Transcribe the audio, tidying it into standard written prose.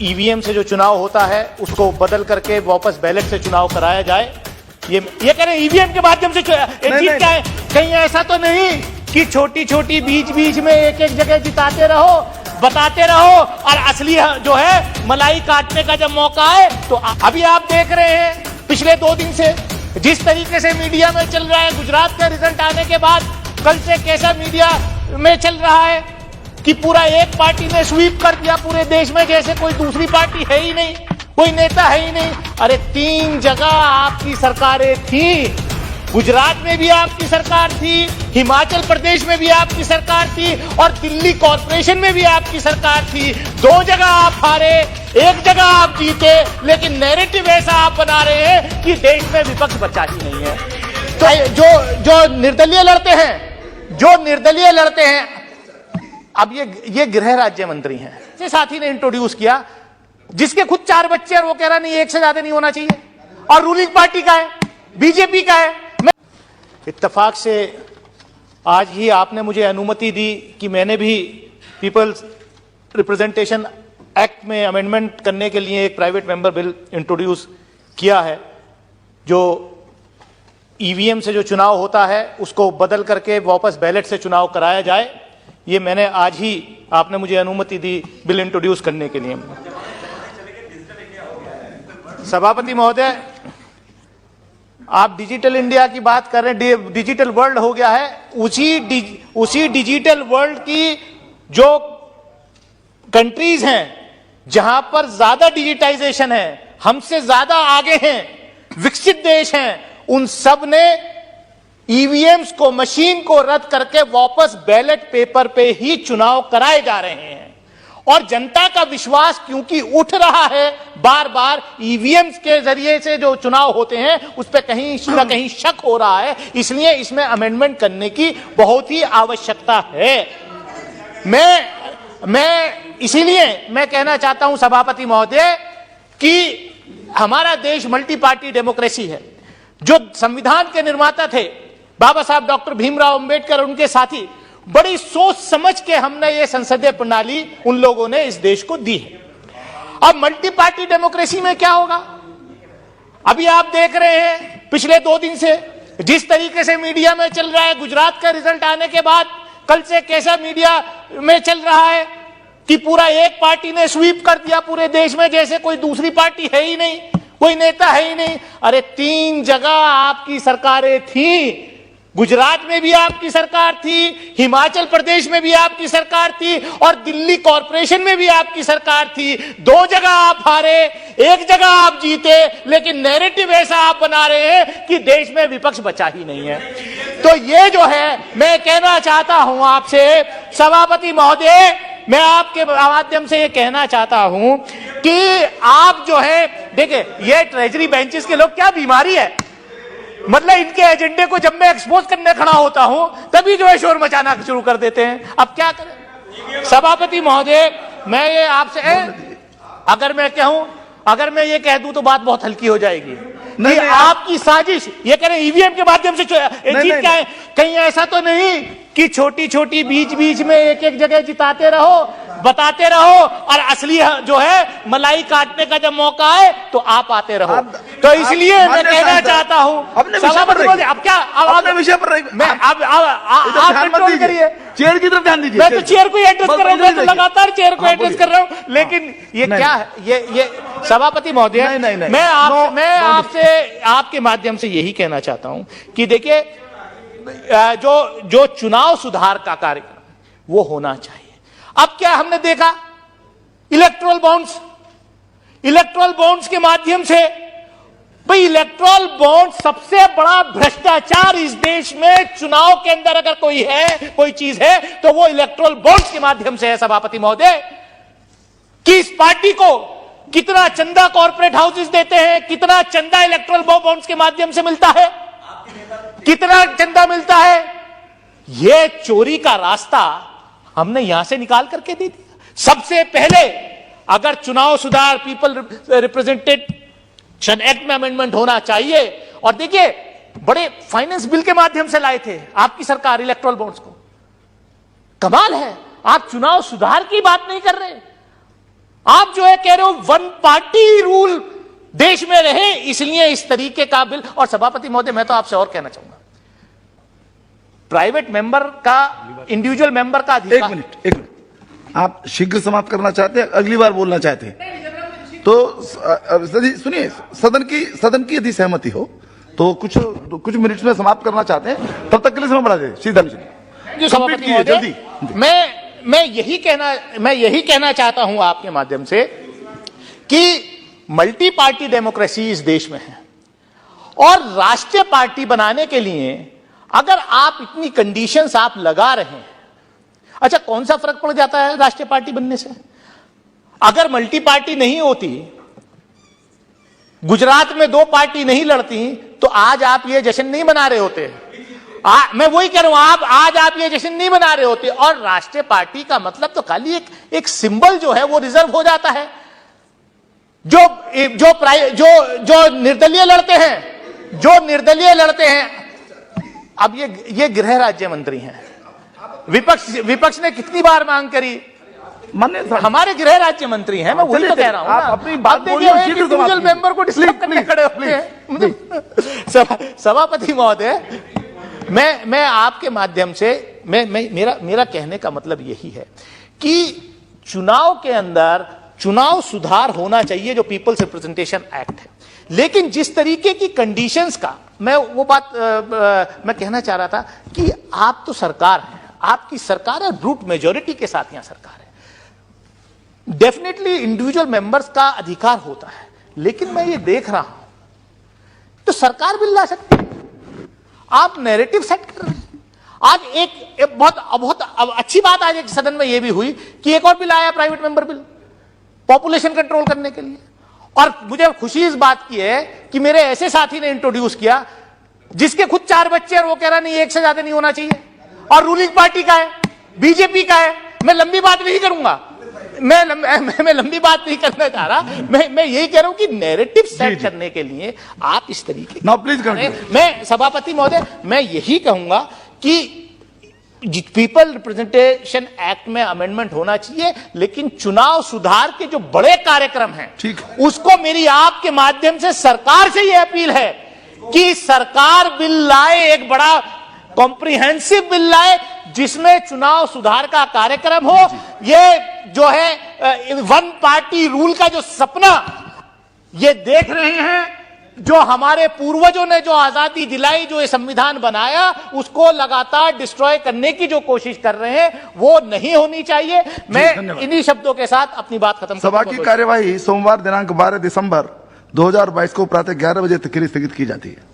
EVM से जो चुनाव होता है उसको बदल करके वापस बैलेट से चुनाव कराया जाए। ये कह रहे हैं ईवीएम के माध्यम से जीत क्या है। कहीं ऐसा तो नहीं कि छोटी छोटी बीच बीच में एक एक जगह जिताते रहो, बताते रहो और असली जो है मलाई काटने का जब मौका आए तो अभी आप देख रहे हैं पिछले 2 दिन से जिस तरीके से मीडिया में चल रहा है, गुजरात का रिजल्ट आने के बाद कल से कैसा मीडिया में चल रहा है कि पूरा एक पार्टी ने स्वीप कर दिया पूरे देश में, जैसे कोई दूसरी पार्टी है ही नहीं, कोई नेता है ही नहीं। अरे 3 जगह आपकी सरकारें थी, गुजरात में भी आपकी सरकार थी, हिमाचल प्रदेश में भी आपकी सरकार थी और दिल्ली कॉर्पोरेशन में भी आपकी सरकार थी। 2 जगह आप हारे, 1 जगह आप जीते, लेकिन नैरेटिव ऐसा आप बना रहे हैं कि देश में विपक्ष बचा ही नहीं है। तो जो निर्दलीय लड़ते हैं, अब ये गृह राज्य मंत्री हैं, से साथी ने इंट्रोड्यूस किया जिसके खुद 4 बच्चे और वो कह रहा नहीं 1 से ज्यादा नहीं होना चाहिए और रूलिंग पार्टी का है, बीजेपी का है। इत्तेफाक से आज ही आपने मुझे अनुमति दी कि मैंने भी पीपल्स रिप्रेजेंटेशन एक्ट में अमेंडमेंट करने के लिए एक प्राइवेट मेंबर बिल इंट्रोड्यूस किया है, जो ईवीएम से जो चुनाव होता है उसको बदल करके वापस बैलेट से चुनाव कराया जाए। ये मैंने आज ही, आपने मुझे अनुमति दी बिल इंट्रोड्यूस करने के लिए। सभापति महोदय, आप डिजिटल इंडिया की बात कर रहे हैं, डिजिटल वर्ल्ड हो गया है। उसी डिजिटल वर्ल्ड की जो कंट्रीज हैं जहां पर ज्यादा डिजिटाइजेशन है, हमसे ज्यादा आगे हैं, विकसित देश हैं, उन सब ने ईवीएम्स को, मशीन को रद्द करके वापस बैलेट पेपर पे ही चुनाव कराए जा रहे हैं। और जनता का विश्वास क्योंकि उठ रहा है बार बार, ईवीएम्स के जरिए से जो चुनाव होते हैं उस पर कहीं ना कहीं शक हो रहा है, इसलिए इसमें अमेंडमेंट करने की बहुत ही आवश्यकता है। इसीलिए मैं कहना चाहता हूं सभापति महोदय कि हमारा देश मल्टी पार्टी डेमोक्रेसी है। जो संविधान के निर्माता थे बाबा साहब डॉक्टर भीमराव अंबेडकर और उनके साथी, बड़ी सोच समझ के हमने ये संसदीय प्रणाली उन लोगों ने इस देश को दी है। अब मल्टी पार्टी डेमोक्रेसी में क्या होगा, अभी आप देख रहे हैं पिछले 2 दिन से जिस तरीके से मीडिया में चल रहा है, गुजरात का रिजल्ट आने के बाद कल से कैसा मीडिया में चल रहा है कि पूरा एक पार्टी ने स्वीप कर दिया पूरे देश में, जैसे कोई दूसरी पार्टी है ही नहीं, कोई नेता है ही नहीं। अरे 3 जगह आपकी सरकारें थी, गुजरात में भी आपकी सरकार थी, हिमाचल प्रदेश में भी आपकी सरकार थी और दिल्ली कॉर्पोरेशन में भी आपकी सरकार थी। 2 जगह आप हारे, 1 जगह आप जीते, लेकिन नैरेटिव ऐसा आप बना रहे हैं कि देश में विपक्ष बचा ही नहीं है। तो ये जो है, मैं कहना चाहता हूं आपसे सभापति महोदय, मैं आपके माध्यम से ये कहना चाहता हूं कि आप जो है, देखिए ये ट्रेजरी बेंचेस के लोग, क्या बीमारी है, मतलब इनके एजेंडे को जब मैं एक्सपोज करने खड़ा होता हूं तभी जो है शोर मचाना शुरू कर देते हैं। अब क्या करें सभापति महोदय, मैं ये आपसे अगर मैं ये कह दूं तो बात बहुत हल्की हो जाएगी कि आपकी साजिश, ये कह रहे हैं ईवीएम के माध्यम से जीत क्या है। कहीं ऐसा तो नहीं कि छोटी छोटी बीच बीच में एक एक जगह जिताते रहो, बताते रहो और असली जो है मलाई काटने का जब मौका आए तो आप आते रहो। तो इसलिए मैं कहना चाहता हूं, अब क्या अपने विषय पर आप कंट्रोल करिए, चेयर की तरफ ध्यान दीजिए। मैं तो चेयर को एड्रेस कर रहा हूं, मैं तो लगातार चेयर को एड्रेस कर रहा हूं, लेकिन ये क्या है, ये सभापति महोदय, मैं आपसे आपके माध्यम से यही कहना चाहता हूं कि देखिए जो चुनाव सुधार का कार्यक्रम वो होना चाहिए। अब क्या हमने देखा, इलेक्टोरल बॉन्ड्स के माध्यम से, भाई इलेक्टोरल बॉन्ड सबसे बड़ा भ्रष्टाचार इस देश में, चुनाव के अंदर अगर कोई चीज है तो वो इलेक्टोरल बॉन्ड्स के माध्यम से है सभापति महोदय। कि इस पार्टी को कितना चंदा कॉर्पोरेट हाउसेस देते हैं, कितना चंदा इलेक्टोरल बॉन्ड्स के माध्यम से मिलता है, कितना चंदा मिलता है, यह चोरी का रास्ता हमने यहां से निकाल करके दे दिया। सबसे पहले अगर चुनाव सुधार, पीपल रिप्रेजेंटेशन एक्ट में अमेंडमेंट होना चाहिए। और देखिए बड़े फाइनेंस बिल के माध्यम से लाए थे आपकी सरकार इलेक्टोरल बॉन्ड्स को, कमाल है, आप चुनाव सुधार की बात नहीं कर रहे। आप जो है कह रहे हो वन पार्टी रूल देश में रहे, इसलिए इस तरीके का बिल। और सभापति महोदय, मैं तो आपसे और कहना चाहूंगा, प्राइवेट मेंबर का, इंडिविजुअल मेंबर का अधिकार। एक मिनट, आप शीघ्र समाप्त करना चाहते हैं, अगली बार बोलना चाहते हैं तो सुनिए, सदन की यदि सहमति हो तो कुछ मिनट्स में समाप्त करना चाहते हैं, तब तक के लिए समय बढ़ा दे सीधा जो सभापति महोदय, जल्दी। मैं यही कहना चाहता हूं आपके माध्यम से कि मल्टी पार्टी डेमोक्रेसी इस देश में है, और राष्ट्रीय पार्टी बनाने के लिए अगर आप इतनी कंडीशंस आप लगा रहे हैं, अच्छा कौन सा फर्क पड़ जाता है राष्ट्रीय पार्टी बनने से? अगर मल्टी पार्टी नहीं होती, गुजरात में 2 पार्टी नहीं लड़ती, तो आज आप ये जश्न नहीं मना रहे होते। मैं वही कह रहा हूं, आज आप ये जश्न नहीं मना रहे होते। और राष्ट्रीय पार्टी का मतलब तो खाली एक सिंबल जो है वो रिजर्व हो जाता है। जो निर्दलीय लड़ते हैं, अब ये गृह राज्य मंत्री हैं। विपक्ष ने कितनी बार मांग करी, हमारे गृह राज्य मंत्री हैं, मैं वही तो कह रहा हूं। आप अपनी बात बोलिए, इंडिविजुअल मेंबर को डिस्टर्ब करने खड़े होते हैं। सभापति महोदय, मैं आपके माध्यम से मेरा कहने का मतलब यही है कि चुनाव के अंदर चुनाव सुधार होना चाहिए, जो पीपल्स रिप्रेजेंटेशन एक्ट है। लेकिन जिस तरीके की कंडीशंस का, मैं वो बात मैं कहना चाह रहा था कि आप तो सरकार हैं, आपकी सरकार है, ब्रूट मेजॉरिटी के साथ यहां सरकार है। डेफिनेटली इंडिविजुअल मेंबर्स का अधिकार होता है, लेकिन मैं ये देख रहा हूं तो सरकार बिल ला सकती है, आप नैरेटिव सेट कर रहे हैं। आज एक बहुत अच्छी बात आज एक सदन में यह भी हुई कि एक और बिल आया, private member bill, population control करने के लिए। और मुझे खुशी इस बात की है कि मेरे ऐसे साथी ने इंट्रोड्यूस किया जिसके खुद 4 बच्चे, और वो कह रहा नहीं 1 से ज्यादा नहीं होना चाहिए, और रूलिंग पार्टी का है, बीजेपी का है। मैं लंबी बात नहीं करूंगा, मैं लंबी बात नहीं करना चाह रहा, मैं यही कह रहा हूं कि नैरेटिव सेट करने के लिए आप इस तरीके प्लीज मैं सभापति महोदय, मैं यही कहूंगा कि पीपल रिप्रेजेंटेशन एक्ट में अमेंडमेंट होना चाहिए, लेकिन चुनाव सुधार के जो बड़े कार्यक्रम हैं, उसको मेरी आपके माध्यम से सरकार से यह अपील है कि सरकार बिल लाए, एक बड़ा कॉम्प्रिहेंसिव बिल लाए, जिसमें चुनाव सुधार का कार्यक्रम हो। ये जो है वन पार्टी रूल का जो सपना ये देख रहे हैं, जो हमारे पूर्वजों ने जो आजादी दिलाई, जो ये संविधान बनाया, उसको लगातार डिस्ट्रॉय करने की जो कोशिश कर रहे हैं, वो नहीं होनी चाहिए। मैं इन्हीं शब्दों के साथ अपनी बात खत्म करता हूं। सभा की कार्यवाही सोमवार दिनांक 12 दिसंबर 2022 को प्रातः 11 बजे तक के लिए स्थगित की जाती है।